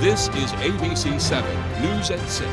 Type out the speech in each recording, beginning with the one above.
This is ABC 7 News at 6.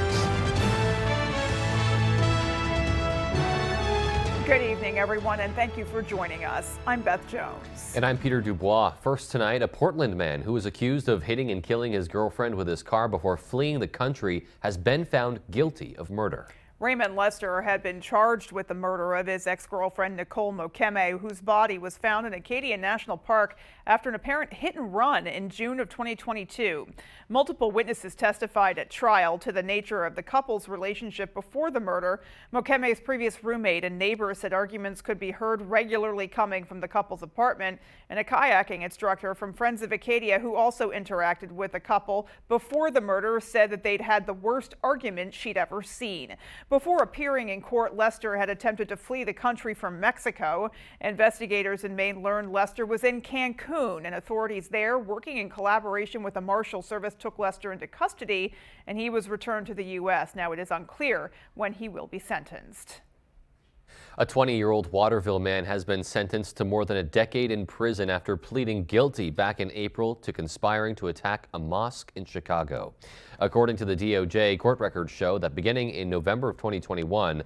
Good evening, everyone, and thank you for joining us. I'm Beth Jones. And I'm Peter Dubois. First tonight, a Portland man who was accused of hitting and killing his girlfriend with his car before fleeing the country has been found guilty of murder. Raymond Lester had been charged with the murder of his ex-girlfriend Nicole Mokeme, whose body was found in Acadia National Park after an apparent hit and run in June of 2022. Multiple witnesses testified at trial to the nature of the couple's relationship before the murder. Mokeme's previous roommate and neighbors said arguments could be heard regularly coming from the couple's apartment, and a kayaking instructor from Friends of Acadia, who also interacted with the couple before the murder, said that they'd had the worst argument she'd ever seen. Before appearing in court, Lester had attempted to flee the country from Mexico. Investigators in Maine learned Lester was in Cancun, and authorities there, working in collaboration with the Marshal Service, took Lester into custody, and he was returned to the U.S. Now it is unclear when he will be sentenced. A 20-year-old Waterville man has been sentenced to more than a decade in prison after pleading guilty back in April to conspiring to attack a mosque in Chicago. According to the DOJ, court records show that beginning in November of 2021,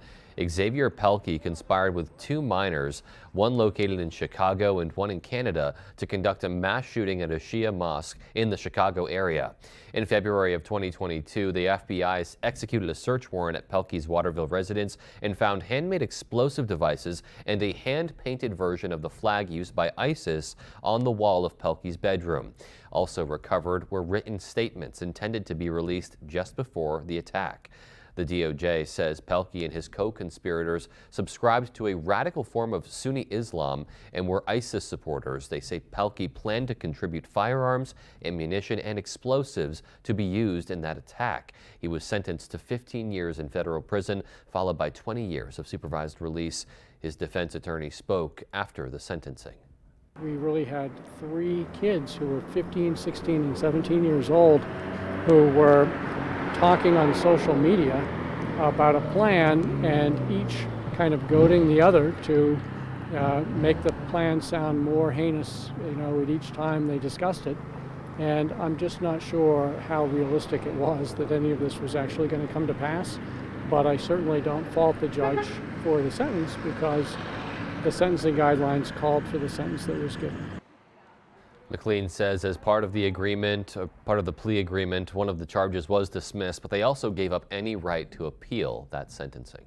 Xavier Pelkey conspired with two minors, one located in Chicago and one in Canada, to conduct a mass shooting at a Shia mosque in the Chicago area. In February of 2022, the FBI executed a search warrant at Pelkey's Waterville residence and found handmade explosive devices and a hand-painted version of the flag used by ISIS on the wall of Pelkey's bedroom. Also recovered were written statements intended to be released just before the attack. The DOJ says Pelkey and his co-conspirators subscribed to a radical form of Sunni Islam and were ISIS supporters. They say Pelkey planned to contribute firearms, ammunition, and explosives to be used in that attack. He was sentenced to 15 years in federal prison, followed by 20 years of supervised release. His defense attorney spoke after the sentencing. We really had three kids who were 15, 16, and 17 years old who were talking on social media about a plan, and each kind of goading the other to make the plan sound more heinous, at each time they discussed it. And I'm just not sure how realistic it was that any of this was actually going to come to pass. But I certainly don't fault the judge for the sentence, because the sentencing guidelines called for the sentence that was given. McLean says as part of the agreement, part of the plea agreement, one of the charges was dismissed, but they also gave up any right to appeal that sentencing.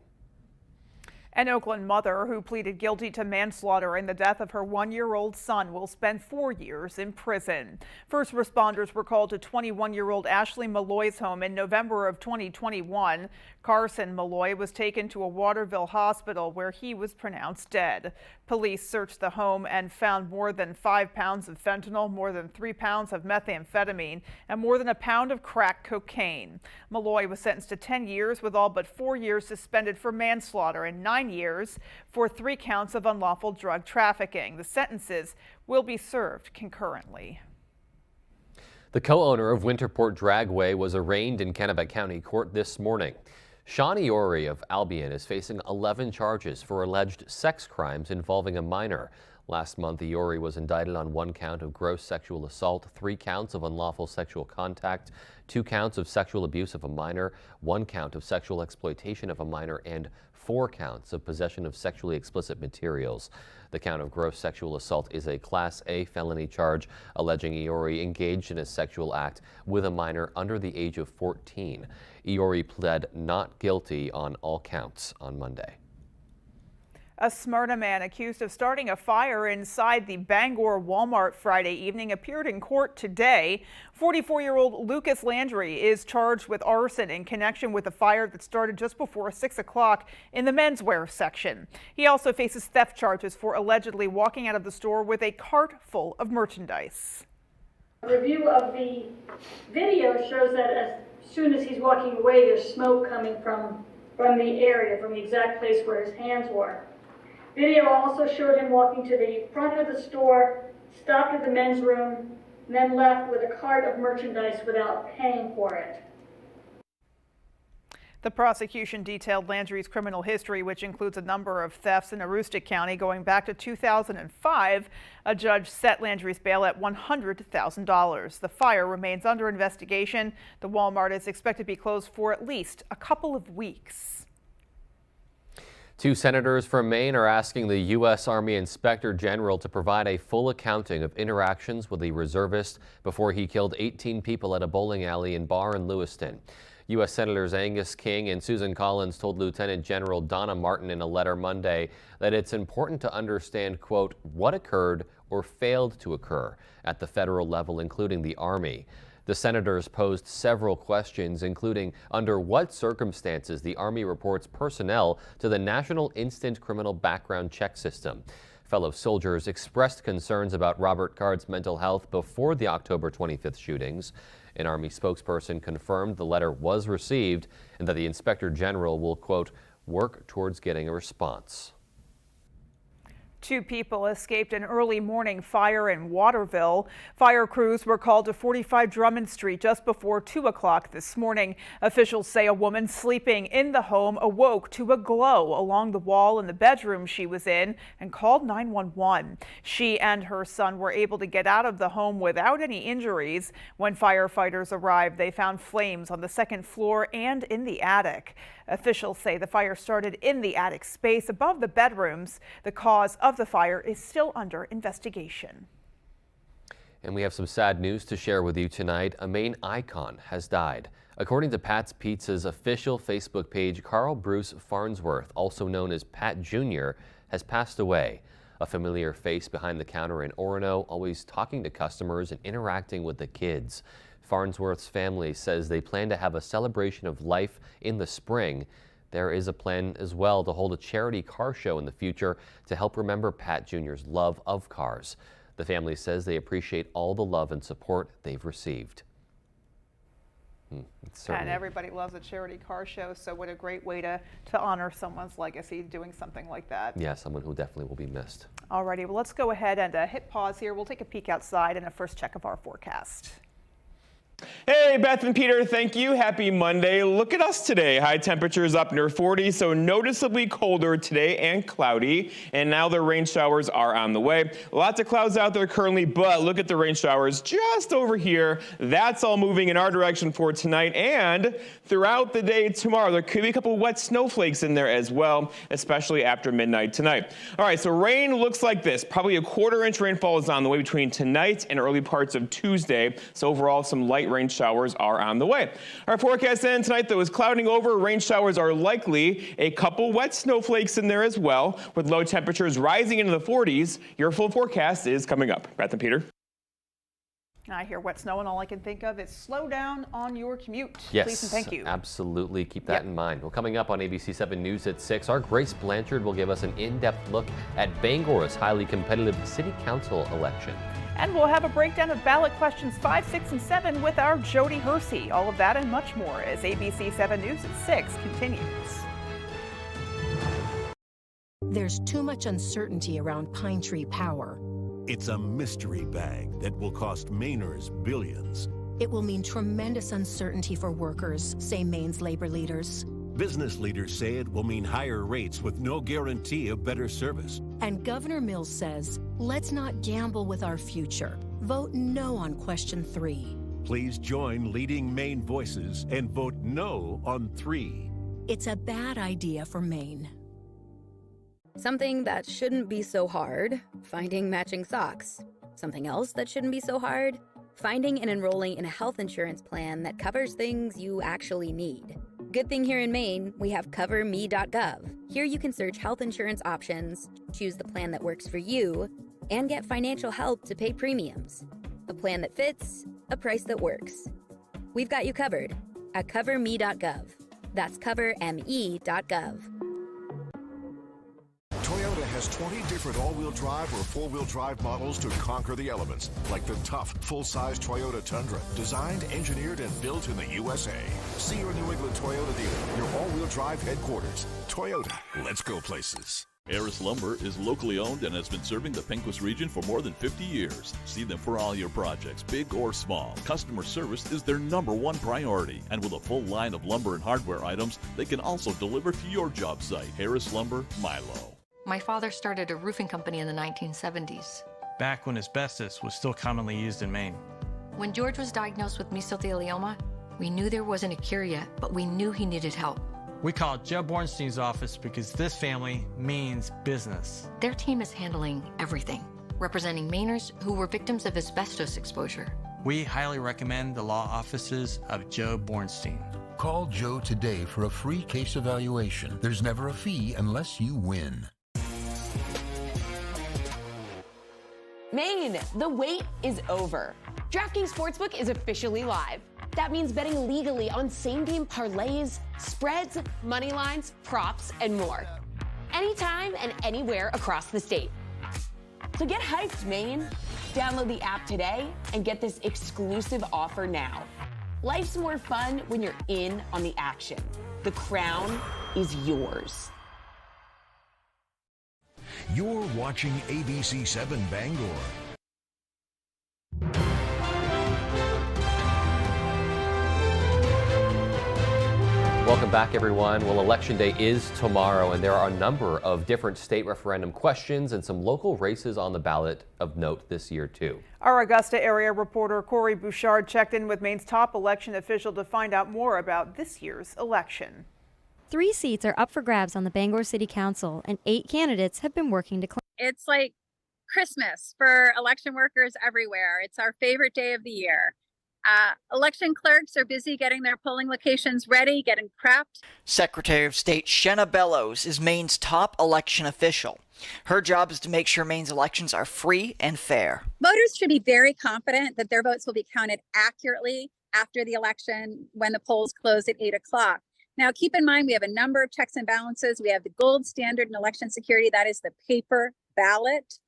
An Oakland mother who pleaded guilty to manslaughter in the death of her one-year-old son will spend 4 years in prison. First responders were called to 21-year-old Ashley Malloy's home in November of 2021. Carson Malloy was taken to a Waterville hospital where he was pronounced dead. Police searched the home and found more than 5 pounds of fentanyl, more than 3 pounds of methamphetamine, and more than a pound of crack cocaine. Malloy was sentenced to 10 years with all but 4 years suspended for manslaughter and 9 years for 3 counts of unlawful drug trafficking. The sentences will be served concurrently. The co-owner of Winterport Dragway was arraigned in Kennebec County Court this morning. Sean Iori of Albion is facing 11 charges for alleged sex crimes involving a minor. Last month, Iori was indicted on 1 count of gross sexual assault, 3 counts of unlawful sexual contact, 2 counts of sexual abuse of a minor, 1 count of sexual exploitation of a minor, and 4 counts of possession of sexually explicit materials. The count of gross sexual assault is a Class A felony charge alleging Iori engaged in a sexual act with a minor under the age of 14. Iori pled not guilty on all counts on Monday. A Smyrna man accused of starting a fire inside the Bangor Walmart Friday evening appeared in court today. 44-year-old Lucas Landry is charged with arson in connection with a fire that started just before 6 o'clock in the menswear section. He also faces theft charges for allegedly walking out of the store with a cart full of merchandise. A review of the video shows that as soon as he's walking away, there's smoke coming from the area, from the exact place where his hands were. Video also showed him walking to the front of the store, stopped at the men's room, and then left with a cart of merchandise without paying for it. The prosecution detailed Landry's criminal history, which includes a number of thefts in Aroostook County going back to 2005. A judge set Landry's bail at $100,000. The fire remains under investigation. The Walmart is expected to be closed for at least a couple of weeks. 2 senators from Maine are asking the U.S. Army Inspector General to provide a full accounting of interactions with a reservist before he killed 18 people at a bowling alley and bar in Lewiston. U.S. Senators Angus King and Susan Collins told Lieutenant General Donna Martin in a letter Monday that it's important to understand, quote, what occurred or failed to occur at the federal level, including the Army. The senators posed several questions, including under what circumstances the Army reports personnel to the National Instant Criminal Background Check System. Fellow soldiers expressed concerns about Robert Card's mental health before the October 25th shootings. An Army spokesperson confirmed the letter was received and that the Inspector General will, quote, work towards getting a response. 2 people escaped an early morning fire in Waterville. Fire crews were called to 45 Drummond Street just before 2 o'clock this morning. Officials say a woman sleeping in the home awoke to a glow along the wall in the bedroom she was in and called 911. She and her son were able to get out of the home without any injuries. When firefighters arrived, they found flames on the 2nd floor and in the attic. Officials say the fire started in the attic space above the bedrooms. The cause of the fire is still under investigation. And we have some sad news to share with you tonight. A Maine icon has died. According to Pat's Pizza's official Facebook page, Carl Bruce Farnsworth, also known as Pat Jr., has passed away. A familiar face behind the counter in Orono, always talking to customers and interacting with the kids. Farnsworth's family says they plan to have a celebration of life in the spring. There is a plan as well to hold a charity car show in the future to help remember Pat Jr.'s love of cars. The family says they appreciate all the love and support they've received. And everybody loves a charity car show, so what a great way to honor someone's legacy doing something like that. Yeah, someone who definitely will be missed. Alrighty, well, let's go ahead and hit pause here. We'll take a peek outside and a first check of our forecast. Hey, Beth and Peter, thank you. Happy Monday. Look at us today. High temperatures up near 40, so noticeably colder today and cloudy. And now the rain showers are on the way. Lots of clouds out there currently, but look at the rain showers just over here. That's all moving in our direction for tonight. And throughout the day tomorrow, there could be a couple wet snowflakes in there as well, especially after midnight tonight. All right, so rain looks like this. Probably a 1/4-inch rainfall is on the way between tonight and early parts of Tuesday. So overall, some light rain showers are on the way. Our forecast then tonight, though, is clouding over. Rain showers are likely. A couple wet snowflakes in there as well, with low temperatures rising into the 40s. Your full forecast is coming up. Beth and Peter. I hear wet snow, and all I can think of is slow down on your commute. Yes, please and thank you. Absolutely. Keep that in mind. Well, coming up on ABC 7 News at 6, our Grace Blanchard will give us an in-depth look at Bangor's highly competitive city council election. And we'll have a breakdown of ballot questions 5, 6, and 7 with our Jody Hersey. All of that and much more as ABC 7 News at 6 continues. There's too much uncertainty around Pine Tree Power. It's a mystery bag that will cost Mainers billions. It will mean tremendous uncertainty for workers, say Maine's labor leaders. Business leaders say it will mean higher rates with no guarantee of better service. And Governor Mills says, let's not gamble with our future. Vote no on question 3. Please join leading Maine voices and vote no on 3. It's a bad idea for Maine. Something that shouldn't be so hard, finding matching socks. Something else that shouldn't be so hard, finding and enrolling in a health insurance plan that covers things you actually need. Good thing here in Maine, we have CoverMe.gov. Here you can search health insurance options, choose the plan that works for you, and get financial help to pay premiums. A plan that fits, a price that works. We've got you covered at CoverMe.gov. That's CoverMe.gov. Toyota has 20 different all-wheel drive or four-wheel drive models to conquer the elements, like the tough, full-size Toyota Tundra, designed, engineered, and built in the USA. See your New England Toyota dealer, your all-wheel drive headquarters. Toyota, let's go places. Harris Lumber is locally owned and has been serving the Pequot region for more than 50 years. See them for all your projects, big or small. Customer service is their #1 priority. And with a full line of lumber and hardware items, they can also deliver to your job site. Harris Lumber, Milo. My father started a roofing company in the 1970s. Back when asbestos was still commonly used in Maine. When George was diagnosed with mesothelioma, we knew there wasn't a cure yet, but we knew he needed help. We called Joe Bornstein's office because this family means business. Their team is handling everything, representing Mainers who were victims of asbestos exposure. We highly recommend the law offices of Joe Bornstein. Call Joe today for a free case evaluation. There's never a fee unless you win. Maine, the wait is over. DraftKings Sportsbook is officially live. That means betting legally on same-game parlays, spreads, money lines, props, and more. Anytime and anywhere across the state. So get hyped, Maine. Download the app today and get this exclusive offer now. Life's more fun when you're in on the action. The crown is yours. You're watching ABC 7 Bangor. Welcome back, everyone. Well, Election Day is tomorrow, and there are a number of different state referendum questions and some local races on the ballot of note this year, too. Our Augusta area reporter Corey Bouchard checked in with Maine's top election official to find out more about this year's election. 3 seats are up for grabs on the Bangor City Council, and 8 candidates have been working to claim. It's like Christmas for election workers everywhere. It's our favorite day of the year. Election clerks are busy getting their polling locations ready, getting prepped. Secretary of State Shenna Bellows is Maine's top election official. Her job is to make sure Maine's elections are free and fair. Voters should be very confident that their votes will be counted accurately after the election when the polls close at 8 o'clock. Now, keep in mind, we have a number of checks and balances. We have the gold standard in election security, that is the paper ballot.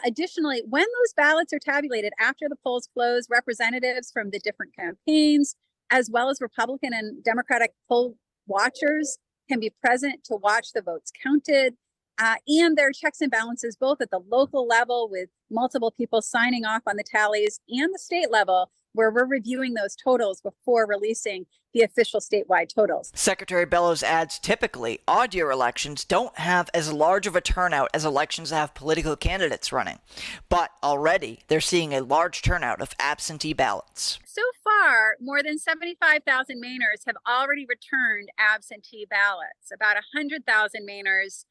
Additionally, when those ballots are tabulated after the polls close, representatives from the different campaigns, as well as Republican and Democratic poll watchers, can be present to watch the votes counted. And there are checks and balances both at the local level with multiple people signing off on the tallies and the state level, where we're reviewing those totals before releasing the official statewide totals. Secretary Bellows adds typically odd-year elections don't have as large of a turnout as elections that have political candidates running. But already they're seeing a large turnout of absentee ballots. So far, more than 75,000 Mainers have already returned absentee ballots. About 100,000 Mainers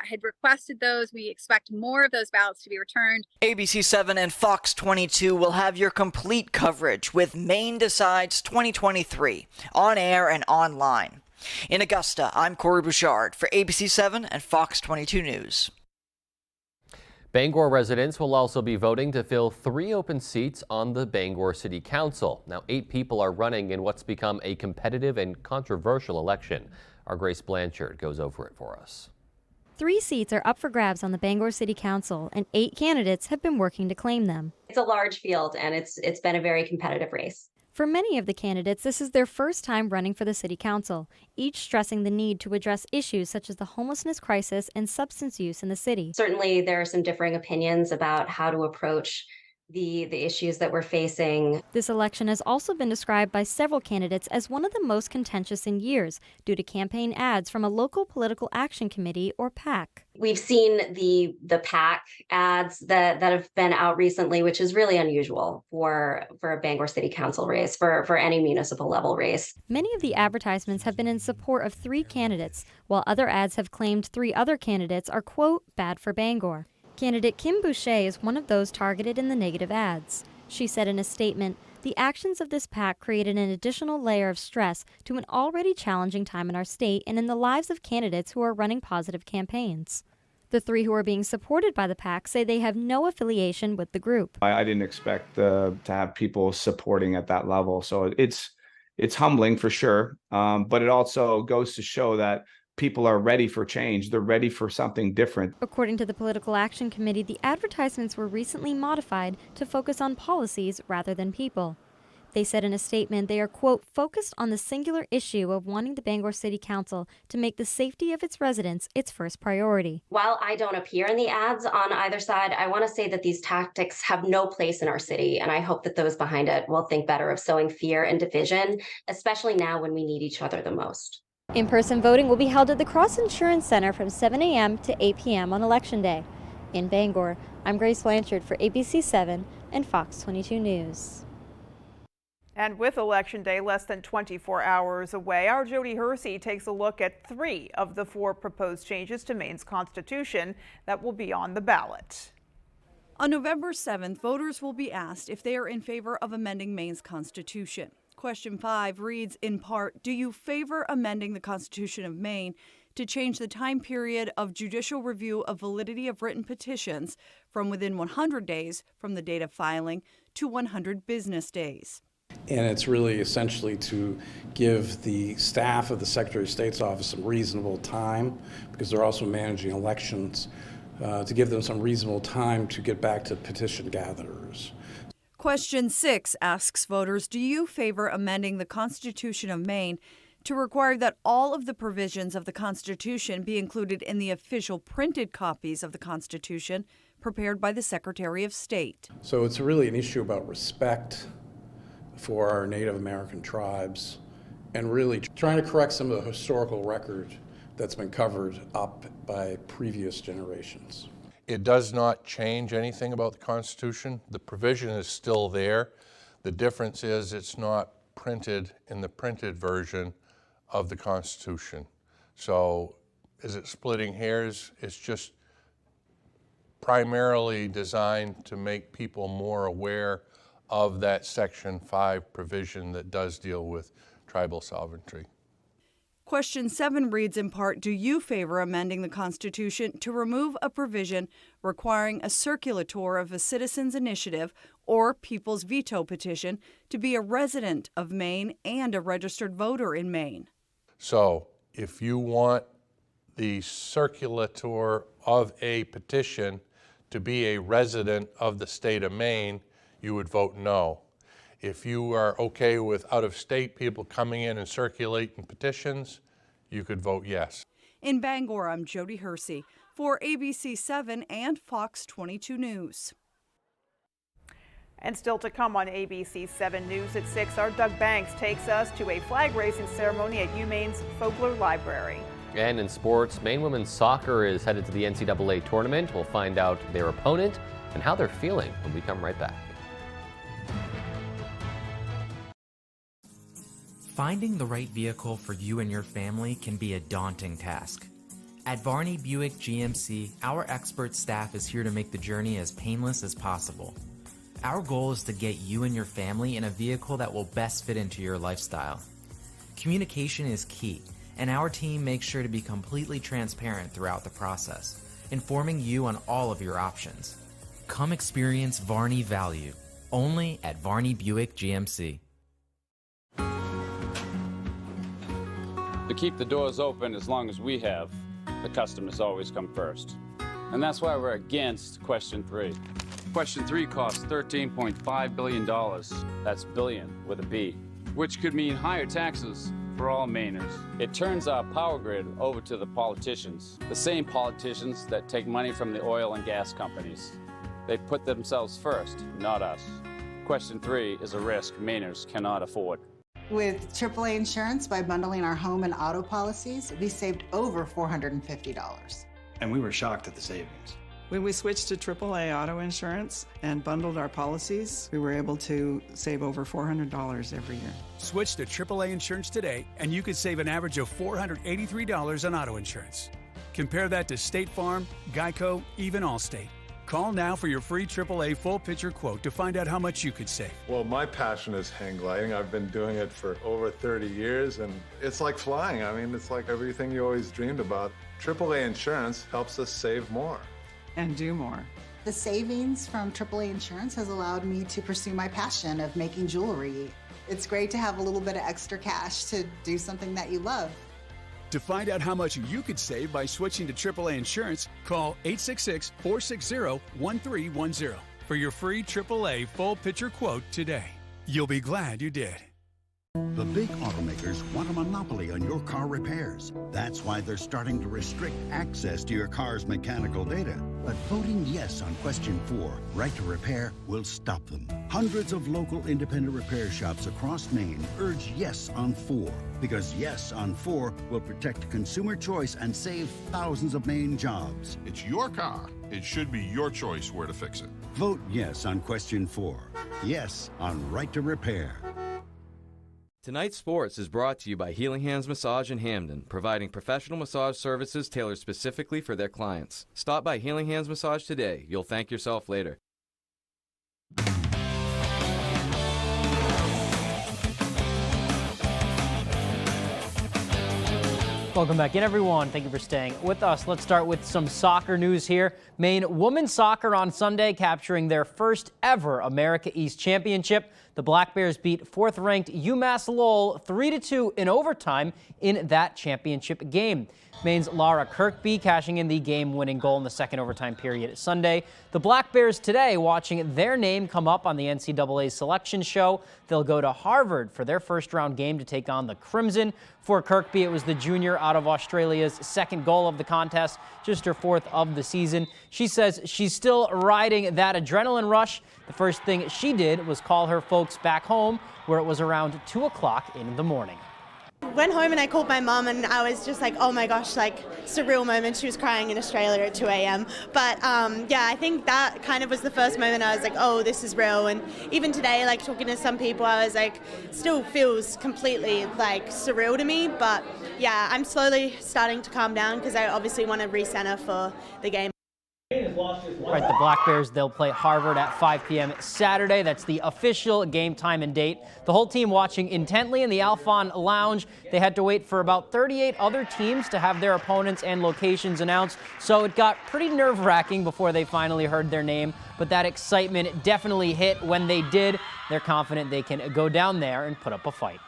had requested those. We expect more of those ballots to be returned. ABC 7 and Fox 22 will have your complete coverage with Maine Decides 2023 on air and online. In Augusta, I'm Corey Bouchard for ABC 7 and Fox 22 News. Bangor residents will also be voting to fill 3 open seats on the Bangor City Council. Now, 8 people are running in what's become a competitive and controversial election. Our Grace Blanchard goes over it for us. 3 seats are up for grabs on the Bangor City Council, and 8 candidates have been working to claim them. It's a large field, and it's been a very competitive race. For many of the candidates, this is their first time running for the City Council, each stressing the need to address issues such as the homelessness crisis and substance use in the city. Certainly, there are some differing opinions about how to approach the issues that we're facing. This election has also been described by several candidates as one of the most contentious in years due to campaign ads from a local political action committee, or PAC. We've seen the PAC ads that have been out recently, which is really unusual for a Bangor City Council race, for any municipal level race. Many of the advertisements have been in support of 3 candidates, while other ads have claimed 3 other candidates are, quote, bad for Bangor. Candidate Kim Boucher is one of those targeted in the negative ads. She said in a statement, the actions of this PAC created an additional layer of stress to an already challenging time in our state and in the lives of candidates who are running positive campaigns. The 3 who are being supported by the PAC say they have no affiliation with the group. I didn't expect to have people supporting at that level, so it's humbling for sure, but it also goes to show that people are ready for change. They're ready for something different. According to the Political Action Committee, the advertisements were recently modified to focus on policies rather than people. They said in a statement they are, quote, focused on the singular issue of wanting the Bangor City Council to make the safety of its residents its first priority. While I don't appear in the ads on either side, I want to say that these tactics have no place in our city, and I hope that those behind it will think better of sowing fear and division, especially now when we need each other the most. In-person voting will be held at the Cross Insurance Center from 7 a.m. to 8 p.m. on Election Day. In Bangor, I'm Grace Blanchard for ABC 7 and Fox 22 News. And with Election Day less than 24 hours away, our Jody Hersey takes a look at 3 of the 4 proposed changes to Maine's Constitution that will be on the ballot. On November 7th, voters will be asked if they are in favor of amending Maine's Constitution. Question 5 reads, in part, do you favor amending the Constitution of Maine to change the time period of judicial review of validity of written petitions from within 100 days from the date of filing to 100 business days? And it's really essentially to give the staff of the Secretary of State's office some reasonable time, because they're also managing elections, to give them some reasonable time to get back to petition gatherers. Question 6 asks voters, do you favor amending the Constitution of Maine to require that all of the provisions of the Constitution be included in the official printed copies of the Constitution prepared by the Secretary of State? So it's really an issue about respect for our Native American tribes and really trying to correct some of the historical record that's been covered up by previous generations. It does not change anything about the Constitution. The provision is still there. The difference is it's not printed in the printed version of the Constitution. So is it splitting hairs? It's just primarily designed to make people more aware of that Section 5 provision that does deal with tribal sovereignty. Question 7 reads in part, do you favor amending the Constitution to remove a provision requiring a circulator of a citizen's initiative or people's veto petition to be a resident of Maine and a registered voter in Maine? So if you want the circulator of a petition to be a resident of the state of Maine, you would vote no. If you are okay with out-of-state people coming in and circulating petitions, you could vote yes. In Bangor, I'm Jody Hersey for ABC 7 and Fox 22 News. And still to come on ABC 7 News at 6, our Doug Banks takes us to a flag raising ceremony at UMaine's Fogler Library. And in sports, Maine women's soccer is headed to the NCAA tournament. We'll find out their opponent and how they're feeling when we come right back. Finding the right vehicle for you and your family can be a daunting task. At Varney Buick GMC, our expert staff is here to make the journey as painless as possible. Our goal is to get you and your family in a vehicle that will best fit into your lifestyle. Communication is key, and our team makes sure to be completely transparent throughout the process, informing you on all of your options. Come experience Varney value, only at Varney Buick GMC. To keep the doors open as long as we have, the customers always come first. And that's why we're against Question 3. Question 3 costs $13.5 billion. That's billion with a B, which could mean higher taxes for all Mainers. It turns our power grid over to the politicians, the same politicians that take money from the oil and gas companies. They put themselves first, not us. Question 3 is a risk Mainers cannot afford. With AAA insurance, by bundling our home and auto policies, we saved over $450. And we were shocked at the savings. When we switched to AAA auto insurance and bundled our policies, we were able to save over $400 every year. Switch to AAA insurance today, and you could save an average of $483 on auto insurance. Compare that to State Farm, Geico, even Allstate. Call now for your free AAA full picture quote to find out how much you could save. Well, my passion is hang gliding. I've been doing it for over 30 years, and it's like flying. I mean, it's like everything you always dreamed about. AAA insurance helps us save more. And do more. The savings from AAA insurance has allowed me to pursue my passion of making jewelry. It's great to have a little bit of extra cash to do something that you love. To find out how much you could save by switching to AAA insurance, call 866-460-1310 for your free AAA full picture quote today. You'll be glad you did. The big automakers want a monopoly on your car repairs. That's why they're starting to restrict access to your car's mechanical data. But voting yes on question 4, right to repair, will stop them. Hundreds of local independent repair shops across Maine urge yes on 4, because yes on 4 will protect consumer choice and save thousands of Maine jobs. It's your car. It should be your choice where to fix it. Vote yes on question 4. Yes on right to repair. Tonight's Sports is brought to you by Healing Hands Massage in Hamden, providing professional massage services tailored specifically for their clients. Stop by Healing Hands Massage today. You'll thank yourself later. Welcome back in, everyone. Thank you for staying with us. Let's start with some soccer news here. Maine women's soccer on Sunday capturing their first ever America East Championship. The Black Bears beat 4th-ranked UMass Lowell 3-2 in overtime in that championship game. Maine's Laura Kirkby cashing in the game-winning goal in the second overtime period Sunday. The Black Bears today watching their name come up on the NCAA selection show. They'll go to Harvard for their first-round game to take on the Crimson. For Kirkby, it was the junior out of Australia's second goal of the contest, just her 4th of the season. She says she's still riding that adrenaline rush. The first thing she did was call her folks back home, where it was around 2 o'clock in the morning. Went home and I called my mum and I was just like, oh my gosh, like surreal moment. She was crying in Australia at 2 a.m. But yeah, I think that kind of was the first moment I was like, oh, this is real. And even today, like talking to some people, I was like, still feels completely like surreal to me. But yeah, I'm slowly starting to calm down because I obviously want to recenter for the game. Right, the Black Bears, they'll play Harvard at 5 p.m. Saturday. That's the official game time and date. The whole team watching intently in the Alphon Lounge. They had to wait for about 38 other teams to have their opponents and locations announced, so it got pretty nerve-wracking before they finally heard their name. But that excitement definitely hit when they did. They're confident they can go down there and put up a fight.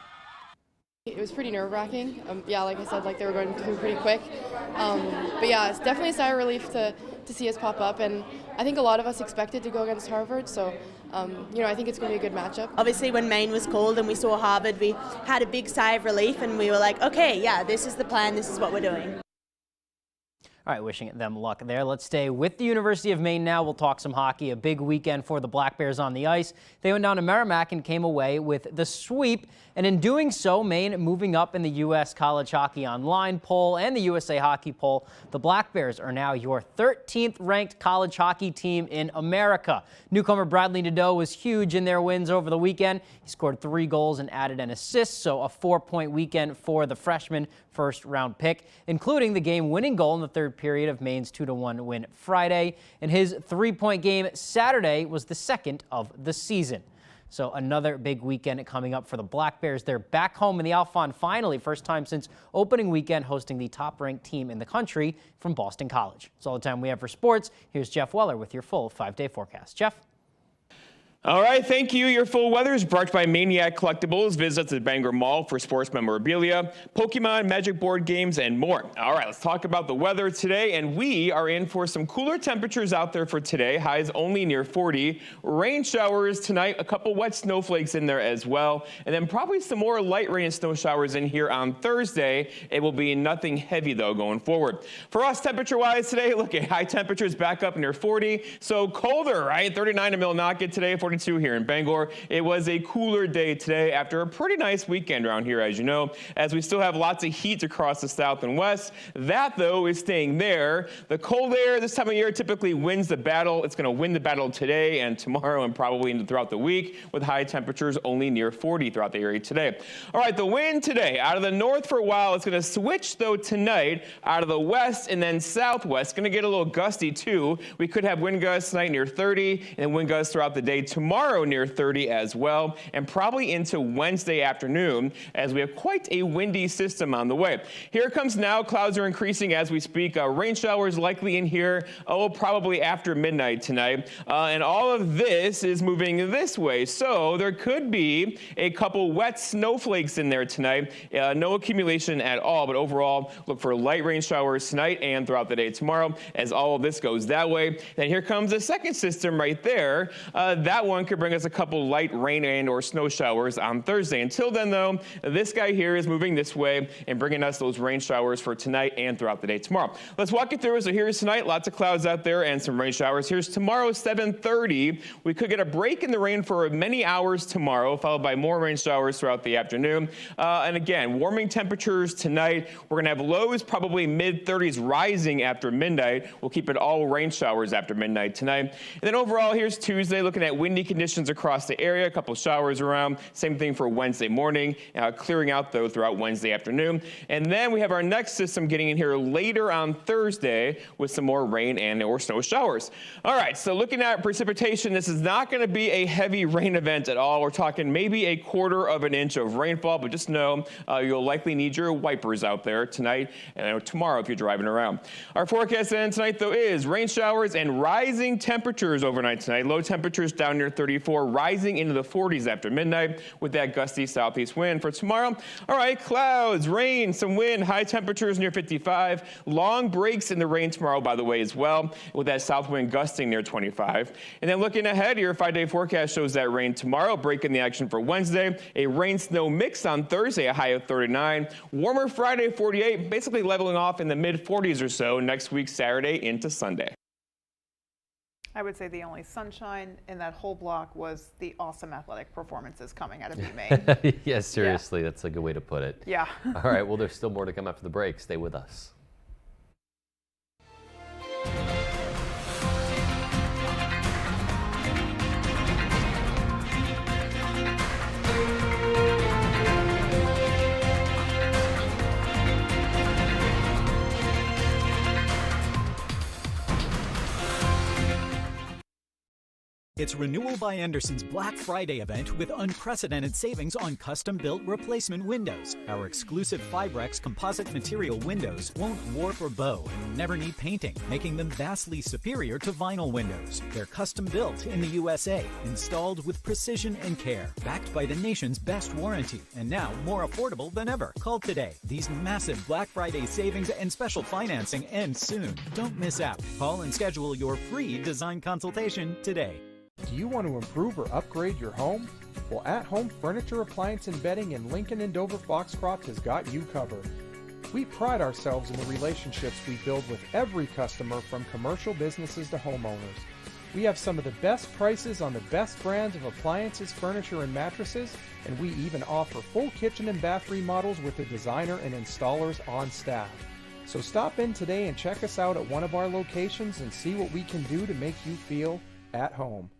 It was pretty nerve-wracking. Yeah, like I said, like they were going through pretty quick. But yeah, it's definitely a sigh of relief to see us pop up, and I think a lot of us expected to go against Harvard, so you know, I think it's going to be a good matchup. Obviously, when Maine was called and we saw Harvard, we had a big sigh of relief, and we were like, okay, yeah, this is the plan, this is what we're doing. All right, wishing them luck there. Let's stay with the University of Maine now. We'll talk some hockey. A big weekend for the Black Bears on the ice. They went down to Merrimack and came away with the sweep. And in doing so, Maine moving up in the U.S. College Hockey Online poll and the USA Hockey poll. The Black Bears are now your 13th ranked college hockey team in America. Newcomer Bradley Nadeau was huge in their wins over the weekend. He scored 3 goals and added an assist, so a 4-point weekend for the freshman first-round pick, including the game-winning goal in the third period of Maine's 2-1 win Friday. And his 3-point game Saturday was the second of the season. So another big weekend coming up for the Black Bears. They're back home in the Alphon finally, first time since opening weekend, hosting the top-ranked team in the country from Boston College. That's all the time we have for sports. Here's Jeff Weller with your full 5-day forecast. Jeff? All right, thank you. Your full weather is brought to you by Maniac Collectibles. Visit the Bangor Mall for sports memorabilia, Pokemon, Magic board games, and more. All right, let's talk about the weather today, and we are in for some cooler temperatures out there for today. Highs only near 40. Rain showers tonight, a couple wet snowflakes in there as well, and then probably some more light rain and snow showers in here on Thursday. It will be nothing heavy, though, going forward. For us, temperature-wise today, look at high temperatures back up near 40, so colder, right? 39 in Millinocket today, 42 here in Bangor. It was a cooler day today after a pretty nice weekend around here, as you know, as we still have lots of heat across the south and west. That, though, is staying there. The cold air this time of year typically wins the battle. It's going to win the battle today and tomorrow and probably throughout the week, with high temperatures only near 40 throughout the area today. All right, the wind today out of the north for a while. It's going to switch, though, tonight out of the west and then southwest. Going to get a little gusty, too. We could have wind gusts tonight near 30 and wind gusts throughout the day tomorrow near 30 as well, and probably into Wednesday afternoon as we have quite a windy system on the way. Here it comes now. Clouds are increasing as we speak. Rain showers likely in here, probably after midnight tonight. And all of this is moving this way. So there could be a couple wet snowflakes in there tonight. No accumulation at all, but overall, look for light rain showers tonight and throughout the day tomorrow as all of this goes that way. Then here comes a second system right there. That that one could bring us a couple light rain and or snow showers on Thursday. Until then, though, this guy here is moving this way and bringing us those rain showers for tonight and throughout the day tomorrow. Let's walk you through. So here's tonight, lots of clouds out there and some rain showers. Here's tomorrow, 7:30. We could get a break in the rain for many hours tomorrow, followed by more rain showers throughout the afternoon. And again, warming temperatures tonight. We're going to have lows probably mid-30s rising after midnight. We'll keep it all rain showers after midnight tonight. And then overall, here's Tuesday, looking at windy conditions across the area, a couple showers around. Same thing for Wednesday morning, clearing out though throughout Wednesday afternoon. And then we have our next system getting in here later on Thursday with some more rain and or snow showers. All right, so looking at precipitation, this is not going to be a heavy rain event at all. We're talking maybe a 1/4 of an inch of rainfall, but just know you'll likely need your wipers out there tonight and tomorrow if you're driving around. Our forecast then tonight though is rain showers and rising temperatures overnight tonight. Low temperatures down near 34, rising into the 40s after midnight with that gusty southeast wind. For tomorrow, all right, clouds, rain, some wind, high temperatures near 55. Long breaks in the rain tomorrow, by the way, as well, with that south wind gusting near 25. And then looking ahead, your 5-day forecast shows that rain tomorrow, breaking the action for Wednesday. A rain-snow mix on Thursday, a high of 39. Warmer Friday, 48, basically leveling off in the mid-40s or so next week, Saturday into Sunday. I would say the only sunshine in that whole block was the awesome athletic performances coming out of UMaine. Yes, seriously, that's a good way to put it. Yeah. All right, well, there's still more to come after the break. Stay with us. It's Renewal by Andersen's Black Friday event with unprecedented savings on custom-built replacement windows. Our exclusive Fibrex composite material windows won't warp or bow and never need painting, making them vastly superior to vinyl windows. They're custom-built in the USA, installed with precision and care, backed by the nation's best warranty, and now more affordable than ever. Call today. These massive Black Friday savings and special financing end soon. Don't miss out. Call and schedule your free design consultation today. Do you want to improve or upgrade your home? Well, At Home Furniture, Appliance, and Bedding in Lincoln and Dover Foxcroft has got you covered. We pride ourselves in the relationships we build with every customer, from commercial businesses to homeowners. We have some of the best prices on the best brands of appliances, furniture, and mattresses, and we even offer full kitchen and bath remodels with a designer and installers on staff. So stop in today and check us out at one of our locations and see what we can do to make you feel at home.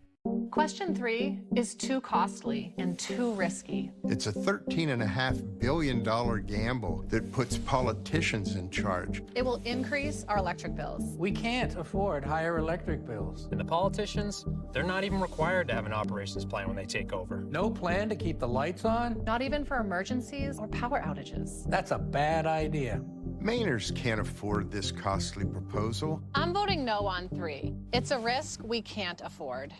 Question 3 is too costly and too risky. It's a $13.5 billion gamble that puts politicians in charge. It will increase our electric bills. We can't afford higher electric bills. And the politicians, they're not even required to have an operations plan when they take over. No plan to keep the lights on? Not even for emergencies or power outages. That's a bad idea. Mainers can't afford this costly proposal. I'm voting no on 3. It's a risk we can't afford.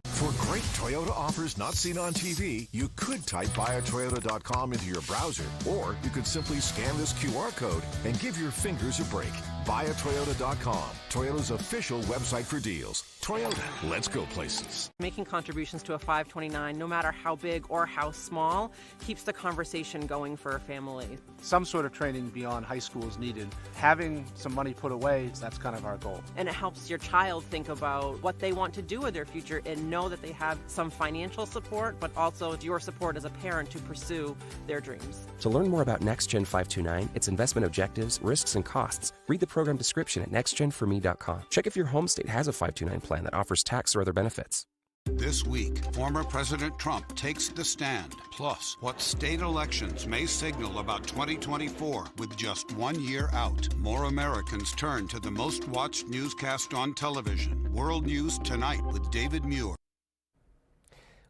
For great Toyota offers not seen on TV, you could type buyatoyota.com into your browser, or you could simply scan this QR code and give your fingers a break. Buyatoyota.com, Toyota's official website for deals. Toyota, let's go places. Making contributions to a 529, no matter how big or how small, keeps the conversation going for a family. Some sort of training beyond high school is needed. Having some money put away, that's kind of our goal. And it helps your child think about what they want to do with their future and know that they have some financial support, but also your support as a parent to pursue their dreams. To learn more about NextGen 529, its investment objectives, risks, and costs, read the program description at nextgenforme.com. Check if your home state has a 529 plan that offers tax or other benefits. This week, former President Trump takes the stand, plus what state elections may signal about 2024 with just 1 year out. More Americans turn to the most watched newscast on television. World News Tonight with David Muir.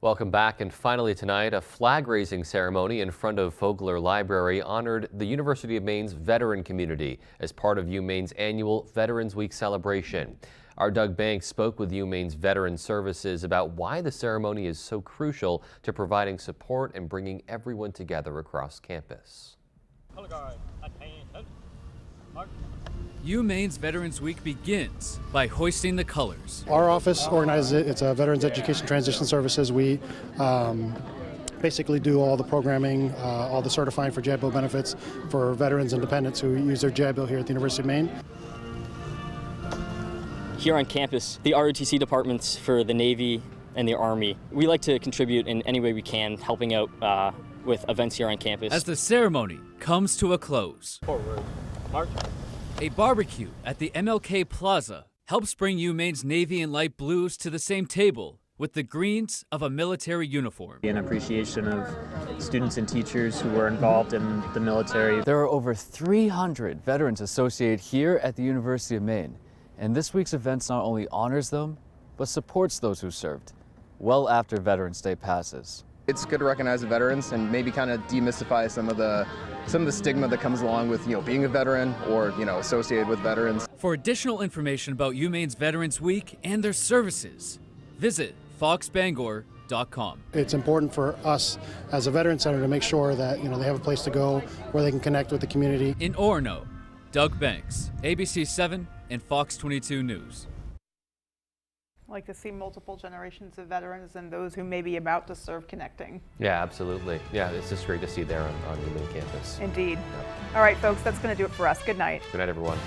Welcome back, and finally tonight, a flag-raising ceremony in front of Fogler Library honored the University of Maine's veteran community as part of UMaine's annual Veterans Week celebration. Our Doug Banks spoke with UMaine's Veteran Services about why the ceremony is so crucial to providing support and bringing everyone together across campus. UMaine's Veterans Week begins by hoisting the colors. Our office organizes it. It's a Veterans Education Transition Services. We basically do all the programming, all the certifying for JAB bill benefits for veterans and dependents who use their JAB bill here at the University of Maine. Here on campus, the ROTC departments for the Navy and the Army, we like to contribute in any way we can, helping out with events here on campus. As the ceremony comes to a close, Forward. March. A barbecue at the MLK Plaza helps bring UMaine's Navy and Light Blues to the same table with the greens of a military uniform. An appreciation of students and teachers who were involved in the military. There are over 300 veterans associated here at the University of Maine, and this week's events not only honors them, but supports those who served well after Veterans Day passes. It's good to recognize the veterans and maybe kind of demystify some of the stigma that comes along with being a veteran or associated with veterans. For additional information about UMaine's Veterans Week and their services, visit foxbangor.com. It's important for us as a veteran center to make sure that they have a place to go where they can connect with the community. In Orono, Doug Banks, ABC 7 and Fox 22 News. I like to see multiple generations of veterans and those who may be about to serve connecting. Yeah, absolutely. Yeah, it's just great to see there on UMaine campus. Indeed. All right, folks, that's going to do it for us. Good night. Good night, everyone.